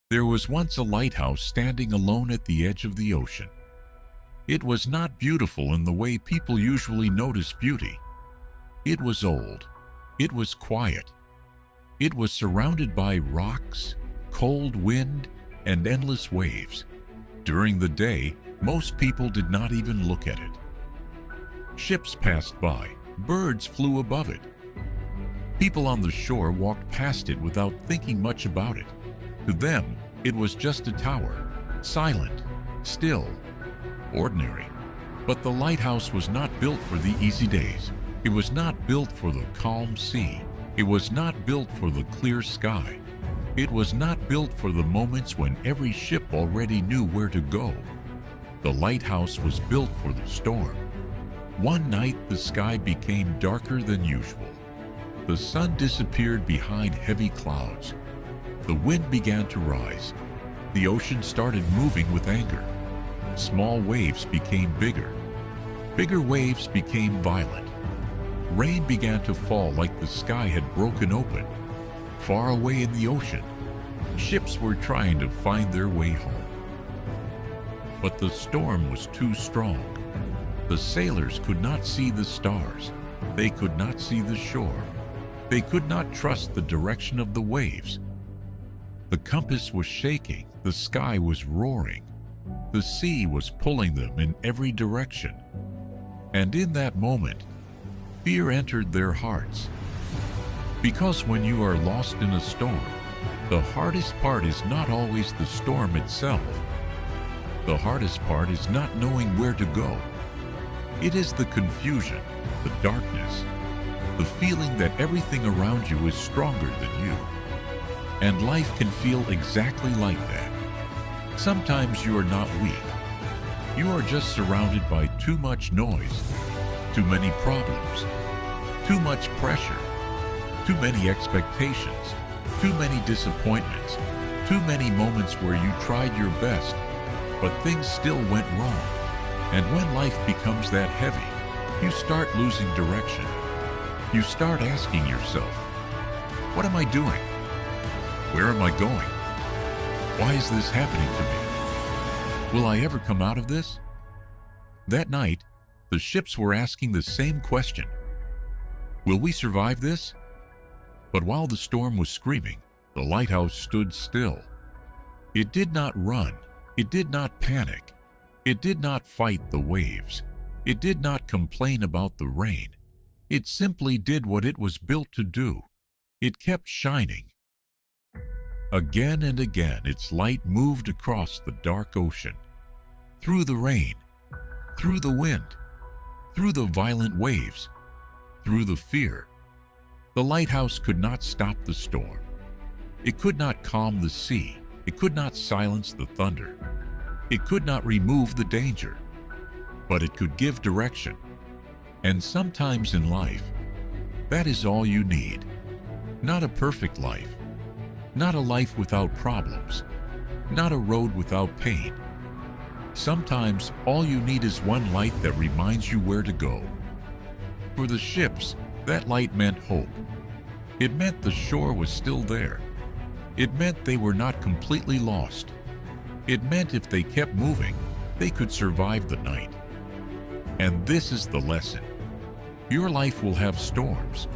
There was once a lighthouse standing alone at the edge of the ocean. It was not beautiful in the way people usually notice beauty. It was old. It was quiet. It was surrounded by rocks, cold wind, and endless waves. During the day, most people did not even look at it. Ships passed by. Birds flew above it. People on the shore walked past it without thinking much about it. To them, it was just a tower, silent, still, ordinary. But the lighthouse was not built for the easy days. It was not built for the calm sea. It was not built for the clear sky. It was not built for the moments when every ship already knew where to go. The lighthouse was built for the storm. One night, the sky became darker than usual. The sun disappeared behind heavy clouds. The wind began to rise. The ocean started moving with anger. Small waves became bigger. Bigger waves became violent. Rain began to fall like the sky had broken open. Far away in the ocean, ships were trying to find their way home. But the storm was too strong. The sailors could not see the stars. They could not see the shore. They could not trust the direction of the waves. The compass was shaking. The sky was roaring. The sea was pulling them in every direction. And in that moment, fear entered their hearts. Because when you are lost in a storm, the hardest part is not always the storm itself. The hardest part is not knowing where to go. It is the confusion, the darkness, the feeling that everything around you is stronger than you. And life can feel exactly like that. Sometimes you are not weak. You are just surrounded by too much noise, too many problems, too much pressure, too many expectations, too many disappointments, too many moments where you tried your best, but things still went wrong. And when life becomes that heavy, you start losing direction. You start asking yourself, what am I doing? Where am I going? Why is this happening to me? Will I ever come out of this? That night, the ships were asking the same question. Will we survive this? But while the storm was screaming, the lighthouse stood still. It did not run. It did not panic. It did not fight the waves. It did not complain about the rain. It simply did what it was built to do. It kept shining. Again and again, its light moved across the dark ocean, through the rain, through the wind, through the violent waves, through the fear. The lighthouse could not stop the storm. It could not calm the sea. It could not silence the thunder. It could not remove the danger, but it could give direction. And sometimes in life, that is all you need. Not a perfect life, not a life without problems, not a road without pain. Sometimes all you need is one light that reminds you where to go. For the ships, that light meant hope. It meant the shore was still there. It meant they were not completely lost. It meant if they kept moving, they could survive the night. And this is the lesson. Your life will have storms,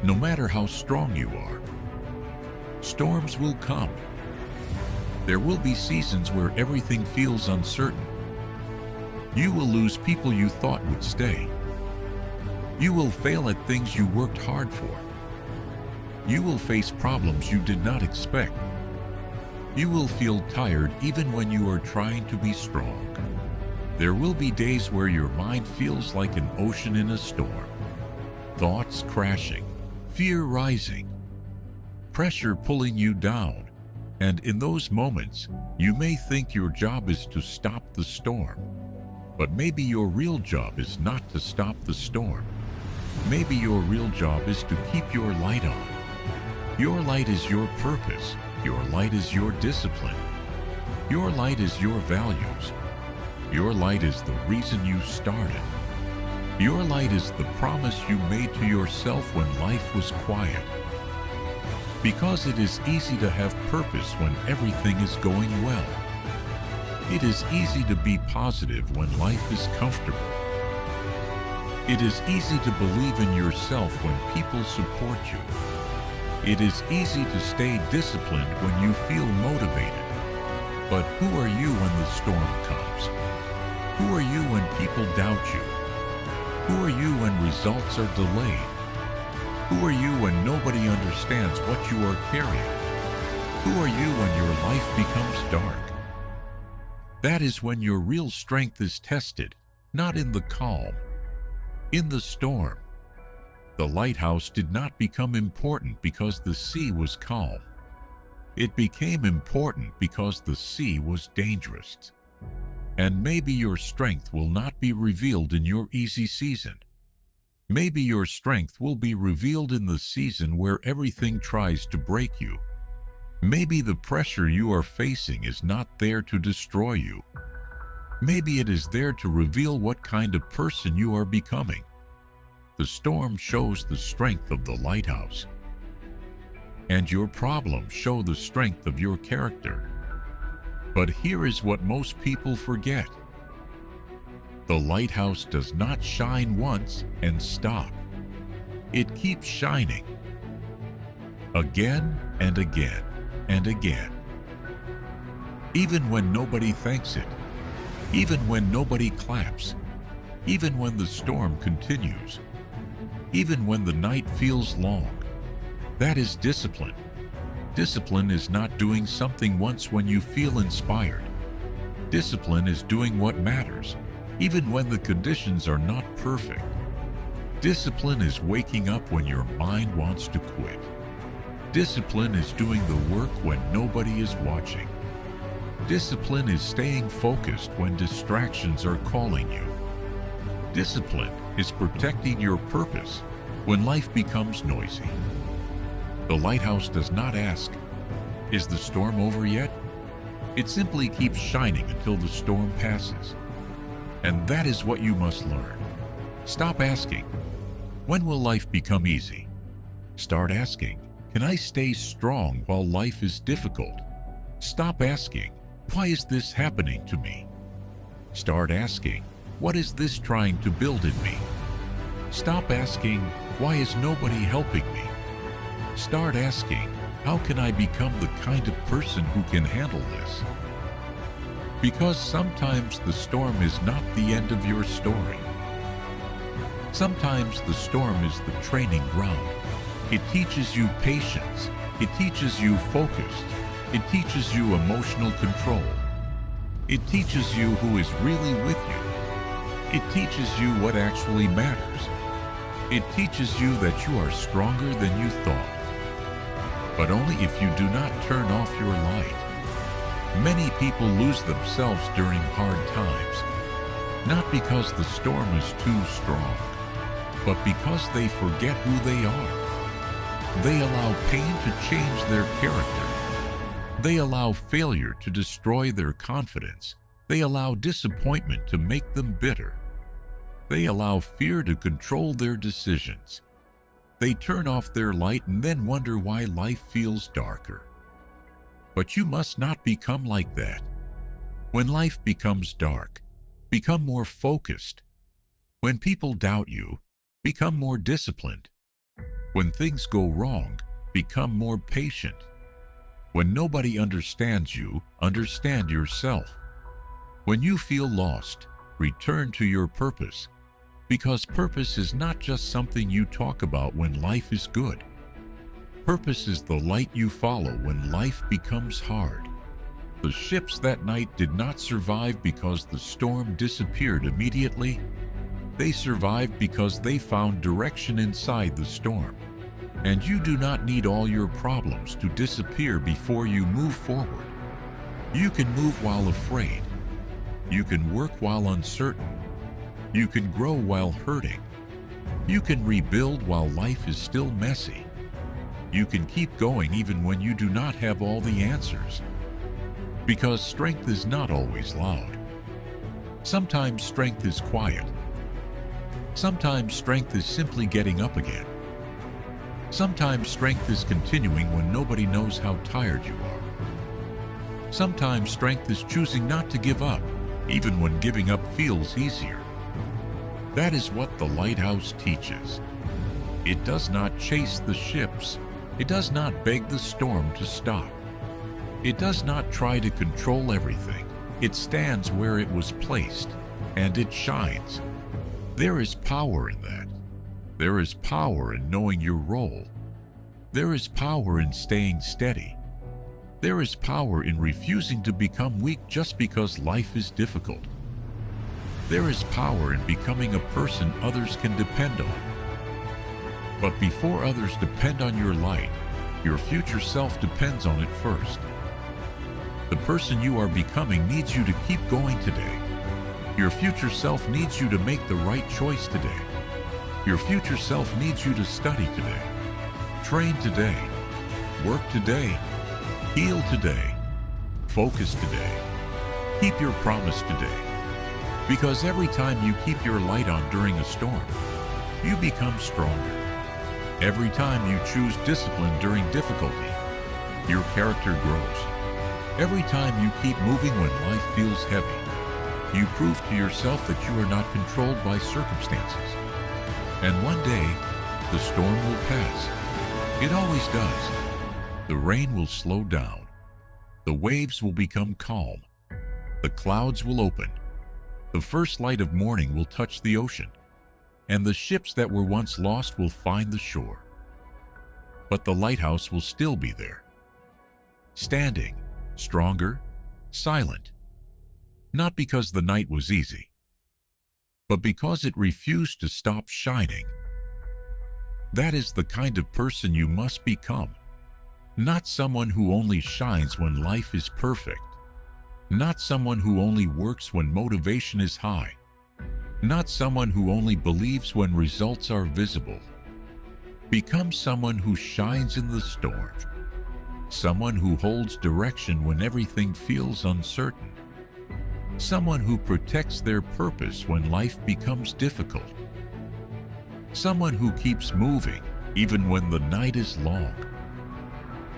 no matter how strong you are. Storms will come. There will be seasons where everything feels uncertain. You will lose people you thought would stay. You will fail at things you worked hard for. You will face problems you did not expect. You will feel tired even when you are trying to be strong. There will be days where your mind feels like an ocean in a storm. Thoughts crashing, fear rising, pressure pulling you down. And in those moments, you may think your job is to stop the storm. But maybe your real job is not to stop the storm. Maybe your real job is to keep your light on. Your light is your purpose. Your light is your discipline. Your light is your values. Your light is the reason you started. Your light is the promise you made to yourself when life was quiet. Because it is easy to have purpose when everything is going well. It is easy to be positive when life is comfortable. It is easy to believe in yourself when people support you. It is easy to stay disciplined when you feel motivated. But who are you when the storm comes? Who are you when people doubt you? Who are you when results are delayed? Who are you when nobody understands what you are carrying? Who are you when your life becomes dark? That is when your real strength is tested, not in the calm, in the storm. The lighthouse did not become important because the sea was calm. It became important because the sea was dangerous. And maybe your strength will not be revealed in your easy season. Maybe your strength will be revealed in the season where everything tries to break you. Maybe the pressure you are facing is not there to destroy you. Maybe it is there to reveal what kind of person you are becoming. The storm shows the strength of the lighthouse. And your problems show the strength of your character. But here is what most people forget. The lighthouse does not shine once and stop. It keeps shining. Again and again and again. Even when nobody thanks it. Even when nobody claps. Even when the storm continues. Even when the night feels long. That is discipline. Discipline is not doing something once when you feel inspired. Discipline is doing what matters, even when the conditions are not perfect. Discipline is waking up when your mind wants to quit. Discipline is doing the work when nobody is watching. Discipline is staying focused when distractions are calling you. Discipline is protecting your purpose when life becomes noisy. The lighthouse does not ask, "Is the storm over yet?" It simply keeps shining until the storm passes. And that is what you must learn. Stop asking, "When will life become easy?" Start asking, "Can I stay strong while life is difficult?" Stop asking, "Why is this happening to me?" Start asking, "What is this trying to build in me?" Stop asking, "Why is nobody helping me?" Start asking, "How can I become the kind of person who can handle this?" Because sometimes the storm is not the end of your story. Sometimes the storm is the training ground. It teaches you patience. It teaches you focus. It teaches you emotional control. It teaches you who is really with you. It teaches you what actually matters. It teaches you that you are stronger than you thought. But only if you do not turn off your light. Many people lose themselves during hard times, not because the storm is too strong, but because they forget who they are. They allow pain to change their character. They allow failure to destroy their confidence. They allow disappointment to make them bitter. They allow fear to control their decisions. They turn off their light and then wonder why life feels darker. But you must not become like that. When life becomes dark, become more focused. When people doubt you, become more disciplined. When things go wrong, become more patient. When nobody understands you, understand yourself. When you feel lost, return to your purpose. Because purpose is not just something you talk about when life is good. Purpose is the light you follow when life becomes hard. The ships that night did not survive because the storm disappeared immediately. They survived because they found direction inside the storm. And you do not need all your problems to disappear before you move forward. You can move while afraid. You can work while uncertain. You can grow while hurting. You can rebuild while life is still messy. You can keep going even when you do not have all the answers. Because strength is not always loud. Sometimes strength is quiet. Sometimes strength is simply getting up again. Sometimes strength is continuing when nobody knows how tired you are. Sometimes strength is choosing not to give up, even when giving up feels easier. That is what the Lighthouse teaches. It does not chase the ships. It does not beg the storm to stop. It does not try to control everything. It stands where it was placed, and it shines. There is power in that. There is power in knowing your role. There is power in staying steady. There is power in refusing to become weak just because life is difficult. There is power in becoming a person others can depend on. But before others depend on your light, your future self depends on it first. The person you are becoming needs you to keep going today. Your future self needs you to make the right choice today. Your future self needs you to study today. Train today. Work today. Heal today. Focus today. Keep your promise today. Because every time you keep your light on during a storm, you become stronger. Every time you choose discipline during difficulty, your character grows. Every time you keep moving when life feels heavy, you prove to yourself that you are not controlled by circumstances. And one day, the storm will pass. It always does. The rain will slow down. The waves will become calm. The clouds will open. The first light of morning will touch the ocean, and the ships that were once lost will find the shore. But the lighthouse will still be there, standing, stronger, silent, not because the night was easy, but because it refused to stop shining. That is the kind of person you must become. Not someone who only shines when life is perfect. Not someone who only works when motivation is high. Not someone who only believes when results are visible. Become someone who shines in the storm. Someone who holds direction when everything feels uncertain. Someone who protects their purpose when life becomes difficult. Someone who keeps moving even when the night is long.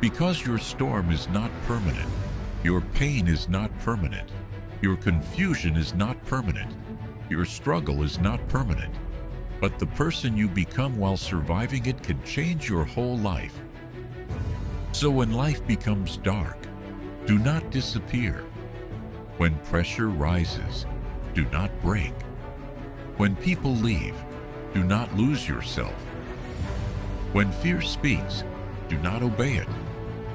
Because your storm is not permanent, your pain is not permanent, your confusion is not permanent, your struggle is not permanent, but the person you become while surviving it can change your whole life. So when life becomes dark, do not disappear. When pressure rises, do not break. When people leave, do not lose yourself. When fear speaks, do not obey it.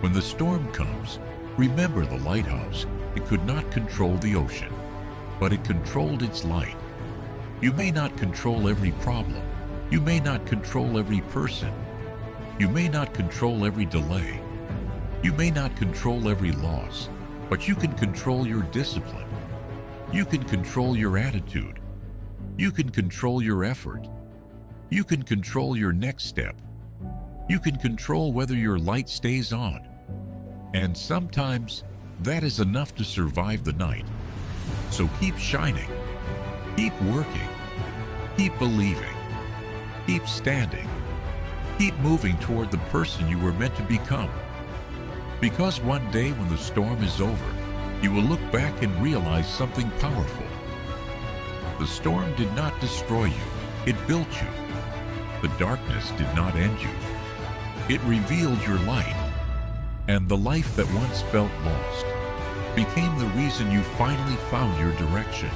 When the storm comes, remember the lighthouse. It could not control the ocean, but it controlled its light. You may not control every problem. You may not control every person. You may not control every delay. You may not control every loss, but you can control your discipline. You can control your attitude. You can control your effort. You can control your next step. You can control whether your light stays on. And sometimes that is enough to survive the night. So keep shining. Keep working. Keep believing. Keep standing. Keep moving toward the person you were meant to become. Because one day when the storm is over, you will look back and realize something powerful. The storm did not destroy you, it built you. The darkness did not end you. It revealed your light. And the life that once felt lost became the reason you finally found your direction.